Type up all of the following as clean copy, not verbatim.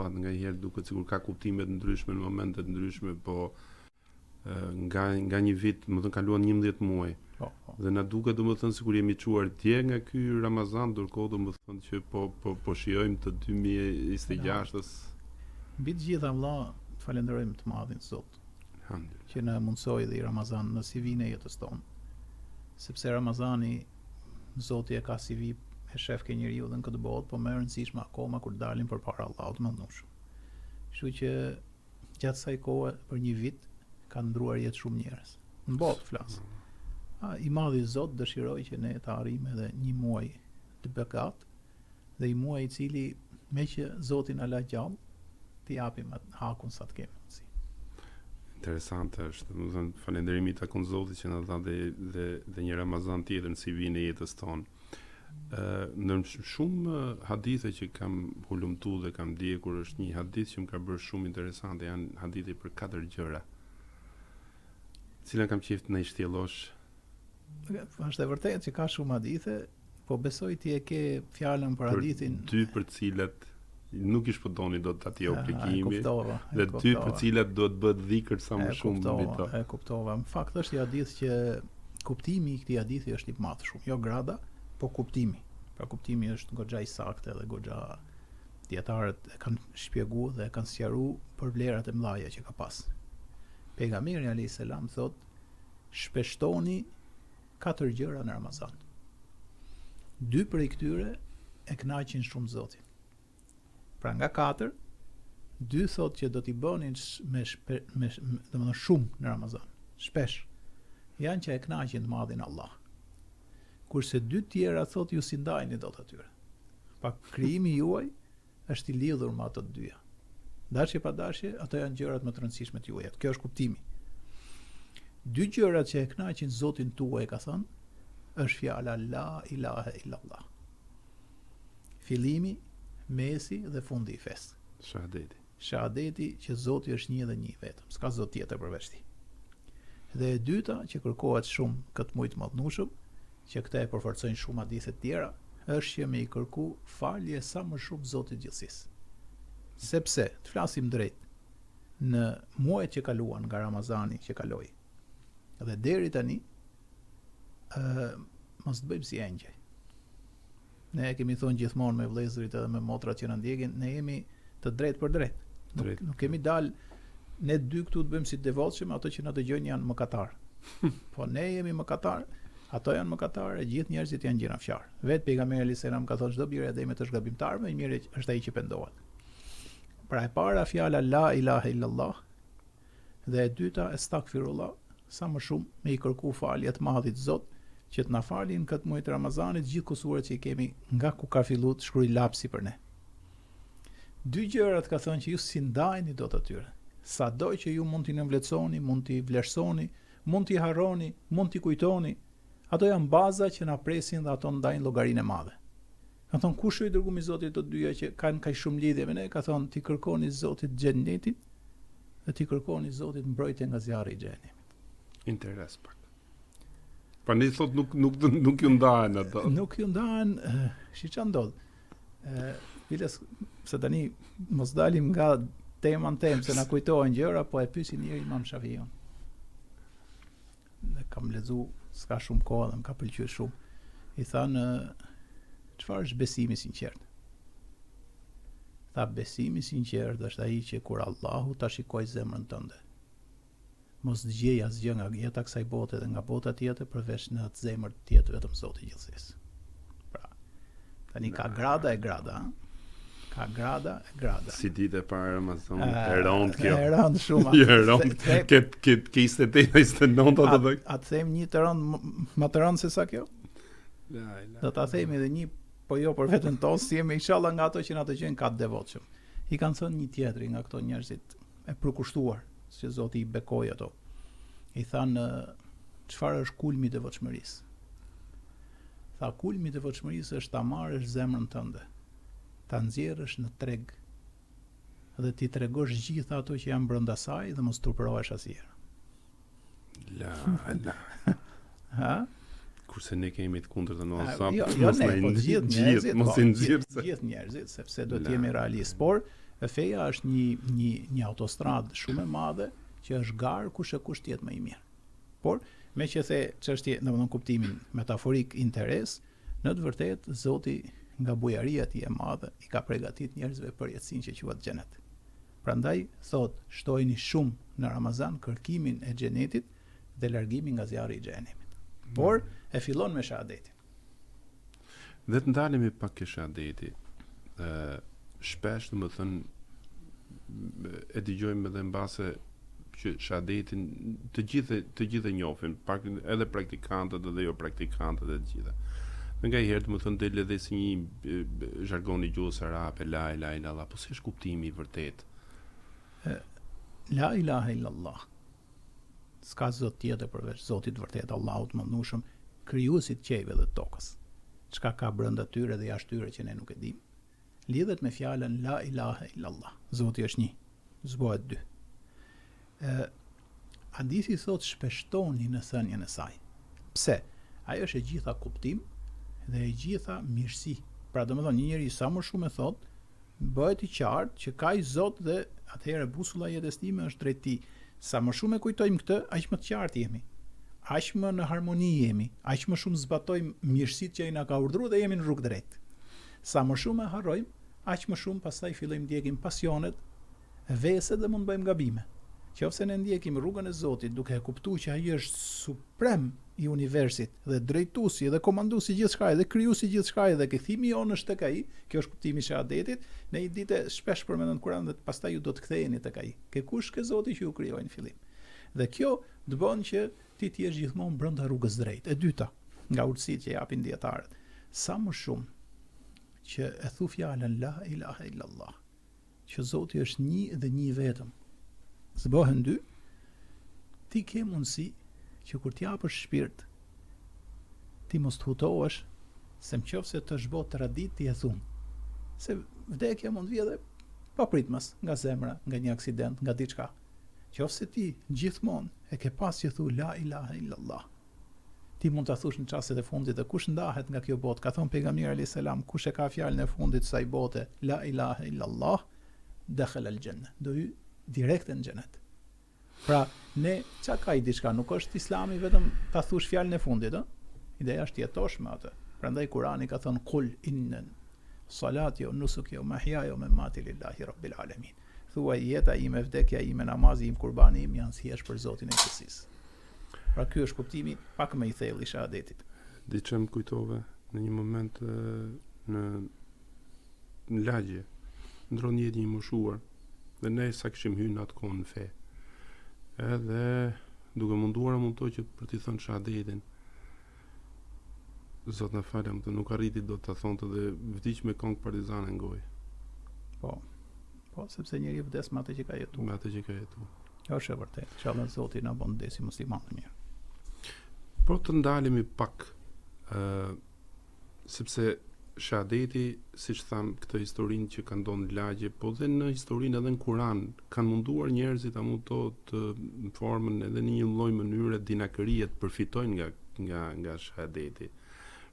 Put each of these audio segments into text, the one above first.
kuptohet nganjëherë duket sikur ka kuptime të ndryshme në momente të ndryshme, po nga një vit, më thënë kaluan 11 muaj. Dhe na duket domethënë sikur jemi çuar dje nga ky Ramazan, ndërkohë domethënë që po shijojmë të 2026-s. Mbi të gjitha vëlla, falenderojmë të madhin Zot që na mundsoi dhe Ramazan në CV-n e jetës tonë. Sepse Ramazani Zoti e ka CV e shef ke njeriu dhe në këtë botë, po më e rëndësishme akoma kur dalim përpara Allahut më ndonjë. Kështu që gjatë kësaj kohe për një vit kanë ndruar jetë shumë njerëz. Në botë flas. I madhi Zot dëshiroi që ne të arrijmë edhe një muaj të bekat dhe një muaj i cili me që Zoti na la gjallë të japim atë hakun sa të kemi mundësi. Interesante është, domethënë falënderimi takon Zotit që na dha dhe një Ramazan tjetër në CV-n e jetës tonë. Në shumë hadithe që kam hulumtu dhe kam ndjekur, është një hadith që më ka bërë shumë interesante, janë hadithi për 4 gjëra. Cilën kam qejf të na i shtjellosh? Është e vërtetë që ka shumë hadithe, po besoj ti e ke fjalën për hadithin. 2 për të cilat nuk ish doni do të atje obligimi, dhe 2 për të cilat do të bëhet dhikër sa më shumë mbi to. E kuptova. Në fakt është një hadith që kuptimi i këtij hadithi është i madh shumë, jo grada, po kuptimi. Pra kuptimi është goxha i saktë dhe goxha dietarët e kanë shpjeguar dhe e kanë sqaruar për vlerat e mëdha që ka pas. Pejgamberi alayhis salam thot: shpeshtoni 4 gjëra në Ramazan. 2 prej këtyre e kënaqin shumë Zotin. Pra nga 4, 2 thot që do t'i bënin domethënë shumë në Ramazan, shpesh. Janë që e kënaqin të madhin Allah. Kurse 2 tjera thot ju si ndajni dot atyre. Pa krijimi juaj është i lidhur me ato 2. Dashje pa dashje, ato janë gjërat më të rëndësishme të juaja. Kjo është kuptimi. 2 gjërat që e kënaqin Zotin tuaj, ka thënë, është fjala la ilaha illallah. Fillimi, mesi dhe fundi i fesë. Shahadeti që Zoti është një dhe një vetëm, s'ka Zot tjetër përveç tij. Dhe e dyta që kërkohet shumë këtë muaj të madhnushëm, që këta e përforcojnë shumë hadithe të tjera, është që me i kërku falje sa më shumë Zotit gjithësisë. Sepse, të flasim drejt, në muajt që kaluan nga Ramazani që kaloi, dhe deri tani, mos të bëjmë si engjëj. Ne kemi thonë gjithmonë me vëllezërit edhe me motrat që na ndjekin, ne jemi të drejtë për drejtë. Nuk kemi dalë ne 2 këtu të bëjmë si të devotshëm, ato që na dëgjojnë janë mëkatar. Po ne jemi mëkatar, ato janë mëkatar, e gjithë njerëzit janë gjinafjar. Vetë pejgamberi alayhis salam ka thënë çdo birë e demet është gabimtar, më i miri është ai që pendohet. Pra e para fjala la ilaha illallah dhe e dyta astaghfirullah, sa më shumë me i kërku falje të madhit Zot, që të na falin këtë muaj të Ramazanit gjithë kusuret që i kemi nga ku ka filluar të shkruaj lapsi për ne. 2 gjërat ka thënë që ju si ndajni dot atyre. Sado që ju mund t'i nënvlerësoni, mund t'i vlerësoni, mund t'i harroni, mund t'i kujtoni, ato janë baza që na presin dhe ato ndajnë llogarinë e madhe. Ka thonë kush i dërguar i Zotit të dyja që kanë kaq shumë lidhje me ne, ka thonë ti kërkoni Zotit xhenetin dhe ti kërkoni Zotit mbrojtje nga zjarri i xhenemit. Interes pak. Pa ne thot nuk ju ndahen ato. Nuk ju ndahen, ç'a ndodh. Viles se tani mos dalim nga teman se na kujtohen gjëra, po e pyesin njëri Imam Shafiun. Dhe kam lexuar, s'ka shumë kohë dhe më ka pëlqyer shumë. I thanë, çfarë është besimi i sinqert? Tha, besimi i sinqert është ai që kur Allahu ta shikoj zemrën tënde, mos dëgjej asgjë nga jeta kësaj bote dhe nga bota tjetër përveç në atë zemër tjetër vetëm Zoti i gjithësisë. Pra, tani ka grada e grada, ka grada e grada. Si ditë e parë Ramazan, e rënd kjo. E rënd shumë. E rënd. Ke 28-29 ato dhe. A të them një të rënd më të rënd se sa kjo? Do ta themi edhe një, po jo për veten tonë, si jemi inshallah nga ato që na dëgjojnë ka të devotshëm. I kanë thënë një tjetri nga këto njerëzit e përkushtuar, që Zoti i bekoi ato. I thanë, çfarë është kulmi i devotshmërisë? Tha, kulmi i devotshmërisë është ta marrësh zemrën tënde, ta nxjerrësh në treg dhe ti tregosh gjithë ato që janë brenda saj dhe mos turpërohesh asnjëherë. Ha? Kurse ne kemi të kundërtën në gjithë njerëzit, sepse do të jemi realist, por E feja është një autostradë shumë e madhe që është garë kush e kush tjetë më i mirë. Por, me që the çështje, domethënë kuptimin metaforik interes, në të vërtetë Zoti nga bujaria e tij e madhe i ka përgatitur njerëzve për jetësinë që quhet xhenet. Prandaj thot, shtojini shumë në Ramazan kërkimin e xhenetit dhe largimin nga zjarri i xhenemit. Por e fillon me shahadetin. Dhe të ndalemi pak ke shahadeti. Shpesh domethënë e dëgjojmë edhe mbase që shahadetin të gjithë e njohin, pak edhe praktikantët edhe jo praktikantët e të gjitha. Dhe nga herë domethënë del edhe si një zhargon i gjuhës arabe, la ilaha illallah, po si është kuptimi i vërtet? La ilaha illallah. S'ka zot tjetër përveç Zotit vërtet, Allahut mëndshëm, krijuesit të qejve dhe të tokës. Çka ka brenda tyre dhe jashtë tyre që ne nuk e dimë, lidhet me fjalën la ilaha illallah. Zoti është një, s'bëhet dy. Hadithi thot shpeshtoni në thënien e saj. Pse? Ajo është e gjitha kuptim dhe e gjitha mirësi. Pra domethënë një njeri sa më shumë e thot, bëhet i qartë që ka i Zot dhe atëherë busulla e jetës time është drejt tij. Sa më shumë e kujtojmë këtë, aq më të qartë jemi. Aq më në harmoni jemi, aq më shumë zbatojmë mirësitë që ai na ka urdhëruar dhe jemi në rrugë drejt. Sa më shumë e harrojmë, aq më shumë pastaj fillojmë ndjekim pasionet, veset dhe mund bëjmë gabime. Qofse ne ndjekim rrugën e Zotit duke e kuptuar që ai është suprem i universit dhe drejtuesi dhe komanduesi gjithçka dhe krijuesi gjithçka dhe kthimi jonë është tek ai, kjo është kuptimi i shahadetit. Ne i ditë shpesh përmendën Kur'an dhe pastaj ju do të ktheheni tek ai. Ke kush ke Zoti që ju krijoi në fillim. Dhe kjo të bën që ti të jesh gjithmonë brenda rrugës drejt. E dyta, nga urtësitë që japin dietarët, sa më shumë që e thu fjalën la ilaha illallah, që Zoti është një dhe një vetëm, s'bëhen dy, ti ke mundësi që kur t'japësh shpirt, ti mos të hutohesh, se nëse të zhbot tradit ti e thun. Se vdekja mund vjen edhe pa pritmas, nga zemra, nga një aksident, nga diçka. Nëse ti gjithmonë e ke pas që thu la ilaha illallah, ti mund ta thush në çastet e fundit dhe kush ndahet nga kjo botë, ka thënë pejgamberi alayhis salam, kush e ka fjalën e fundit të saj bote, la ilaha illallah, dakhala al-janna, do hy direkt në xhenet. Pra, ne çka ka i diçka, nuk është Islami vetëm ta thush fjalën e fundit, ëh? Ideja është jetosh me atë. Prandaj Kurani ka thënë kul innan salati wa nusuki wa mahyaya wa mamati lillahi rabbil alamin. Thuaj jeta ime, vdekja ime, namazi im, kurbani im janë thjesht për Zotin e gjithësisë. Pra ky është kuptimi pak më i thellë i shahadetit. Diçka më kujtove në një moment në lagje, ndron një moshuar dhe ne sa kishim hyrë atë kohë në fe. Edhe duke munduar që për t'i thënë shahadetin, Zot na falem, të nuk arriti do ta thonte dhe vdiq me këngë partizane në gojë. Po, sepse njeriu vdes me atë që ka jetuar. Me atë që ka jetuar. Kjo është e vërtetë. Inshallah Zoti na bën desi musliman të mirë. Po të ndalemi pak, sepse shahadeti, siç tham, këtë historinë që ka ndonë në lagje, po dhe në historinë edhe në Kur'an, kanë munduar njerëzit të në formën edhe në një lloj mënyre dinakërie të përfitojnë nga shahadeti.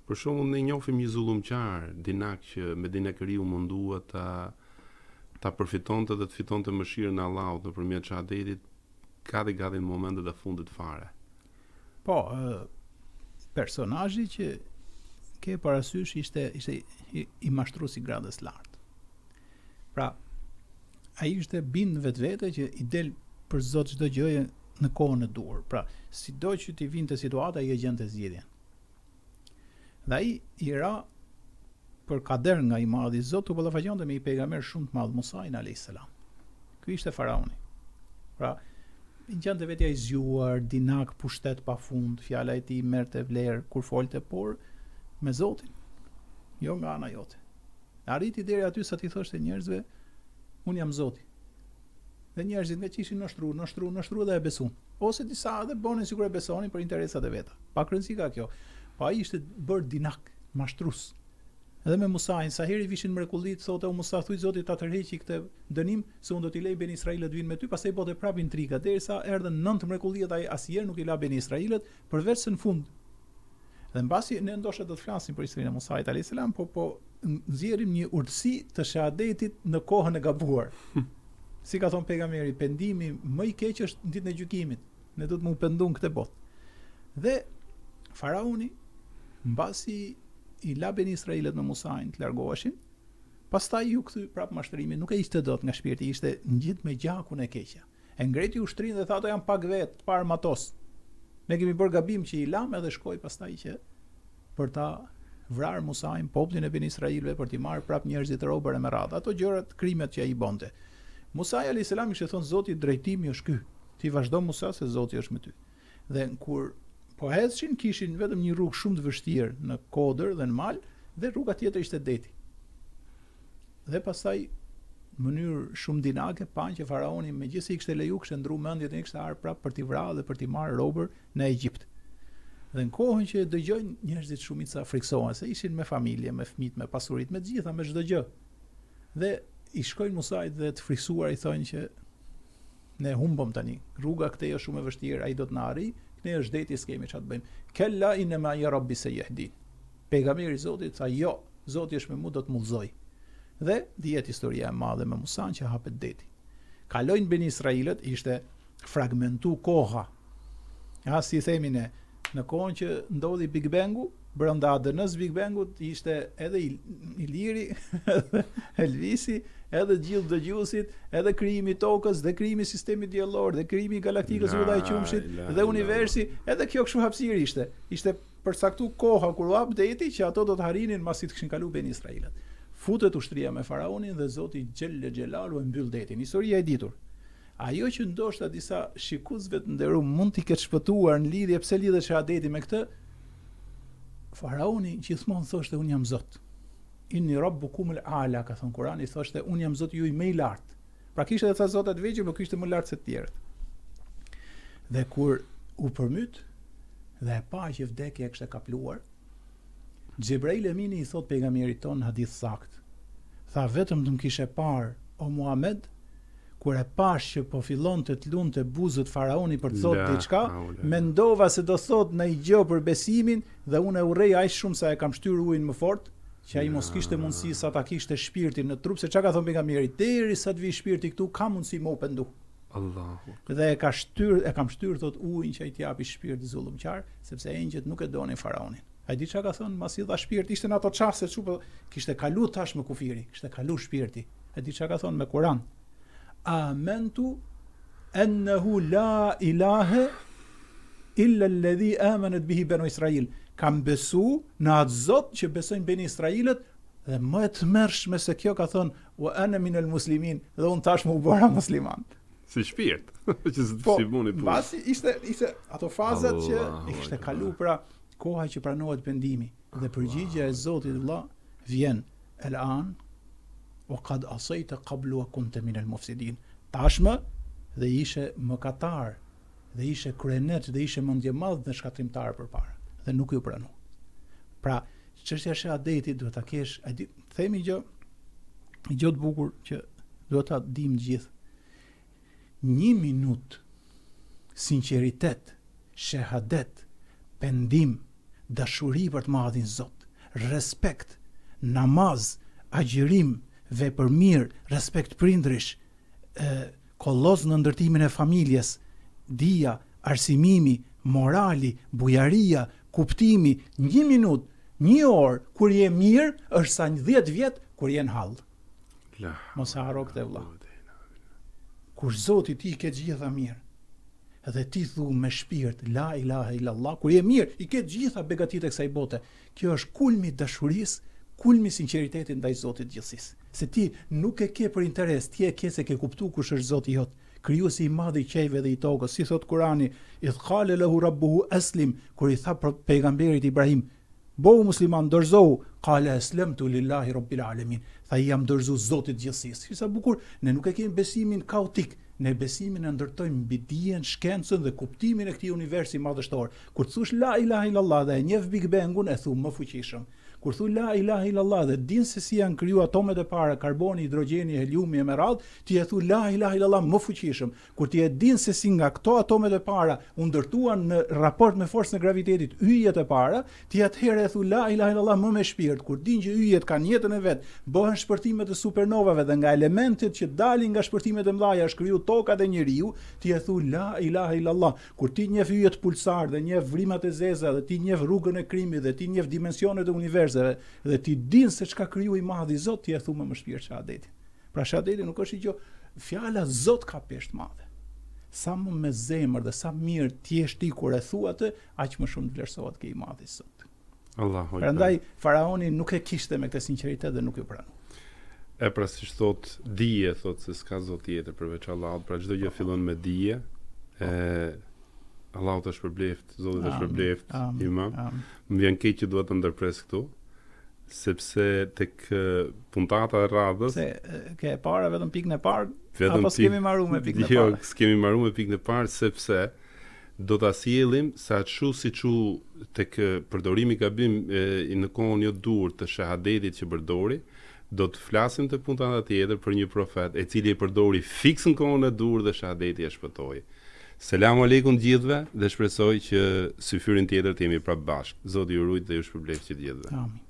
Për shembull, ne njohim një zullumqar, dinak që me dinakëri u mundua ta përfitonte dhe të fitonte mëshirën e Allahut nëpërmjet shahadetit, gati në momentet e fundit fare. Po, personazhi që ke parasysh ishte i mashtrues i gradës lartë. Pra, ai ishte bind vetvete që i del për Zot çdo gjë në kohën e duhur. Pra, sido që t'i vinte situata, ai e gjente zgjidhjen. Dhe ai i ra për kader nga i madhi Zot u ballafaqonte me një pejgamber shumë të madh, Musa alayhis salam. Ky ishte faraoni. Pra, i gjente vetja i zgjuar, dinak, pushtet pafund, fjala e tij merrte vlerë kur folte, por me Zotin, jo nga ana jote. Arriti deri aty sa ti thoshte njerëzve, unë jam Zoti. Dhe njerëzit nga që ishin nështru dhe e besun. Ose disa dhe bonin sikur e besonin për interesat e veta. Pa rëndësi ka kjo. Pa ai ishte bërë dinak, mashtrus. Edhe me Musain, sa herë i vishin mrekullit, thote o Musa, thuj Zotit ta tërheqi këtë dënim, se unë do t'i lej Ben Israilet vinë me ty, pastaj bote prap intriga, derisa erdhën 9 mrekulliet, ai asnjëherë nuk i la Ben Israilet, përveç se në fund Dhe mbasi ne ndoshta do të flasim për historinë e Musait alayhis salam, po nxjerrim një urtësi të shahadetit në kohën e gabuar. Si ka thënë pejgamberi, pendimi më i keq është në ditën e gjykimit. Ne do të më pendon këtë botë. Dhe faraoni mbasi i la ben Israilet me Musain të largoheshin, pastaj ju kthy prap mashtërimit, nuk e ishte dot nga shpirti, ishte ngjit me gjakun e keqja. E ngreti ushtrinë dhe tha ato janë pak vet, par matos. Ne kemi bërë gabim që i lam edhe shkoi pastaj që për ta vrarë Musain, popullin e ben Israilëve, për t'i marrë prap njerëzit robër e me radhë. Ato gjërat, krimet që ai bonte. Musa alayhis salam ishte thonë Zoti drejtimi është ky. Ti vazhdo Musa se Zoti është me ty. Dhe kur po ecshin kishin vetëm një rrugë shumë të vështirë në kodër dhe në mal, dhe rruga tjetër ishte deti. Dhe pastaj në mënyrë shumë dinake panë që faraoni megjithëse i kishte leju kishte ndruar mendjen e kishte ardhur prapë për t'i vrarë dhe për t'i marrë robër në Egjipt. Dhe në kohën që dëgjojnë njerëzit shumica friksohen se ishin me familje, me fëmijë, me pasuritë, me të gjitha, me çdo gjë. Dhe i shkojnë Musait dhe të friksuar i thonë që ne humbëm tani. Rruga këtej është shumë e vështirë, ai do të na arrijë, ne është deti, s'kemi çfarë të bëjmë. Kella inma ya rabbi sayahdin. Pejgamberi i Zotit tha jo, Zoti është me mua, do të mullzoj. Dhe dihet historia e madhe me Musan që hapet deti. Kalojnë ben Israilët, ishte fragmentu koha. Ja, si themi ne, në kohën që ndodhi Big Bangu, brenda ADN-s Big Bangut ishte edhe Iliri, edhe Elvisi, edhe gjithë dëgjuesit, edhe krijimi i tokës, dhe krijimi i sistemit diellor, dhe krijimi i galaktikës Ulla e Qumshit, dhe universi, edhe kjo kështu hapësirë ishte. Ishte përcaktuar koha kur u hap deti që ato do të harrinin mbasi të kishin kaluar ben Israilët. Futet ushtria me faraonin dhe Zoti Xhelle Xhelalu e mbyll detin. Historia e ditur. Ajo që ndoshta disa shikuesve të nderuar mund t'i ketë shpëtuar në lidhje pse lidhet shahadeti me këtë, faraoni gjithmonë thoshte un jam Zot. Inni rabbukumul aala, ka thënë Kurani, thoshte un jam Zoti juaj më i lartë. Pra kishte edhe Zota të vegjël, por kishte më lart se të tjerët. Dhe kur u përmyt dhe e pa që vdekja e kishte kapluar, Xhebrail Emini i thot pejgamberit ton hadith sakt. Tha vetëm të më kishe parë o Muhammed, kur e pash që po fillon të lunte buzët faraoni për të thotë diçka, mendova se do thot në i gjë për besimin dhe unë e urrej aq shumë sa e kam shtyr ujin më fort, që ai mos kishte mundësi sa ta kishte shpirtin në trup, se çka ka thënë pejgamberi, derisa të vi shpirti këtu ka mundësi më u pendu. Allahu. Dhe e kam shtyr thot ujin që ai t'i japi shpirt zullumqar, sepse engjëjt nuk e donin faraonin. Ai di çka ka thënë, masi dha shpirt, ishte në ato çaste çupo kishte kalu tash me kufiri, kishte kalu shpirti. Ai di çka ka thënë me Kur'an. Amentu ennehu la ilahe illa alladhi amanat bihi banu Israil. Kam besu në atë Zot që besojnë beni Israilët, dhe më e tmerrshme se kjo ka thënë wa ana minal muslimin, dhe unë tash më u bëra musliman. Si shpirt, që si buni punë. Pasi ishte ato fazat që i kishte kalu pra koha që pranohet pendimi, dhe përgjigja e Zotit Allah vjen el-an wa qad asayta qablu wa kunta min al-mufsidin. Tashmë dhe ishe mëkatar, dhe ishe kryenet, dhe ishe mendje madh dhe shkatrimtar përpara, dhe nuk ju pranoi. Pra, çështja e shahadetit duhet ta kesh, themi gjë të bukur që duhet ta dim gjithë. 1 minutë sinqeritet, shahadet, pendim, dashuri për të madhin Zot, respekt, namaz, agjërim, vepër mirë, respekt prindrish, kolloz në ndërtimin e familjes, dija, arsimimi, morali, bujaria, kuptimi, 1 minutë, 1 orë kur je mirë është sa 10 vjet kur je në hall. Mos e haro këtë vëlla. Kur Zoti ti ke gjitha mirë, edhe ti thu me shpirt la ilaha illallah, kur je mirë, i ke gjitha begatit e kësaj bote. Kjo është kulmi dashurisë, kulmi sinqeritetit ndaj Zotit gjithësisë. Se ti nuk e ke për interes, ti e ke se ke kuptuar kush është Zoti jot, krijuesi i madh i qejve dhe i tokës. Si thot Kurani, idh qala lahu rabbuhu aslim, kur i tha pejgamberit Ibrahim, bëu musliman, dorëzohu, qala aslamtu lillahi rabbil alamin. Tha jam dorëzu Zotit gjithësisë. Sa bukur, ne nuk e kemi besimin kaotik, ne besimin e ndërtojmë mbi dijen, shkencën dhe kuptimin e këtij universi madhështor. Kur të thush la ilaha illallah dhe e njeh Big Bangun, e thu më fuqishëm. kur thu la ilaha illallah dhe din se si janë kriju atomet e para, karboni, hidrogjeni, heliumi e me radhë, ti e thu la ilaha illallah më fuqishëm. Kur ti e din se si nga këto atomet e para u ndërtuan në raport me forcën e gravitetit yjet e para, ti atëherë e thu la ilaha illallah më me shpirt. Kur din që yjet kanë jetën e vet, bëhen shpërtime të supernovave dhe nga elementet që dalin nga shpërtimet e mëdha është kriju toka dhe njeriu, ti e thu la ilaha illallah. Kur ti njeh yjet pulsar dhe njeh vrimat e zeza dhe ti njeh rrugën e krimit dhe ti njeh dimensionet e universive dhe ti din se çka kriju i madh i Zot, ti e thu më shpirt shahadetin. Pra shahadeti nuk është gjë, fjala Zot ka peshë madhe. Sa më me zemër dhe sa mirë ti je ti kur e thua atë, aq më shumë vlerësohet ke i madhi Zot. Allahu Akbar. Prandaj faraoni nuk e kishte me këtë sinqeritet dhe nuk e pranoi. E pra si thot dije, thot se s'ka Zot tjetër përveç Allahut, pra çdo gjë fillon me dije. Allahu të shpërbleft, Zoti të shpërbleft, imam. Më vjen keq që dua të ndërpres këtu, sepse tek puntata e radhës se ke para vetëm pikën e parë, apo s'kemi marrë me pikën e parë? Jo, s'kemi marrë me pikën e parë, sepse do ta sjellim se atë siç u tek përdorimi gabim në kohën jo dur të shahadetit që përdori, do të flasim të puntata tjetër për një profet e cili e përdori fiks në kohën e dur dhe shahadeti e shpëtoi. Selamu alaikum gjithëve dhe shpresoj që sy fyrin tjetër të jemi prapë bashkë. Zoti ju rujt dhe ju shpërbleft që gjithëve. Amin.